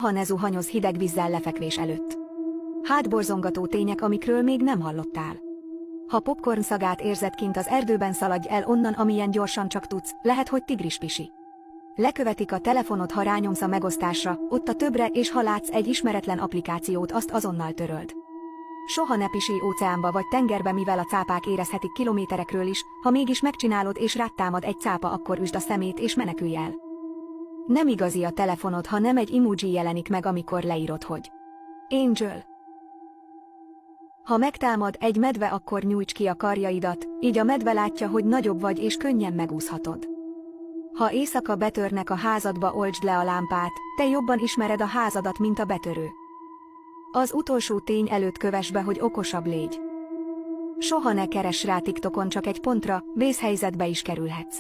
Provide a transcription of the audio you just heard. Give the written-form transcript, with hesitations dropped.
Ha ne zuhanyoz hideg vízzel lefekvés előtt. Hátborzongató tények, amikről még nem hallottál. Ha popcorn szagát érzed kint az erdőben, szaladj el onnan, amilyen gyorsan csak tudsz, lehet, hogy tigrispisi. Lekövetik a telefonod, ha rányomsz a megosztásra, ott a többre, és ha látsz egy ismeretlen applikációt, azt azonnal töröld. Soha ne pisilj óceánba vagy tengerbe, mivel a cápák érezhetik kilométerekről is, ha mégis megcsinálod és rád támad egy cápa, akkor üsd a szemét és menekülj el. Nem igazi a telefonod, ha nem egy emoji jelenik meg, amikor leírod, hogy Angel. Ha megtámad egy medve, akkor nyújts ki a karjaidat, így a medve látja, hogy nagyobb vagy és könnyen megúszhatod. Ha éjszaka betörnek a házadba, oltsd le a lámpát, te jobban ismered a házadat, mint a betörő. Az utolsó tény előtt kövess be, hogy okosabb légy. Soha ne keress rá TikTokon csak egy pontra, vészhelyzetbe is kerülhetsz.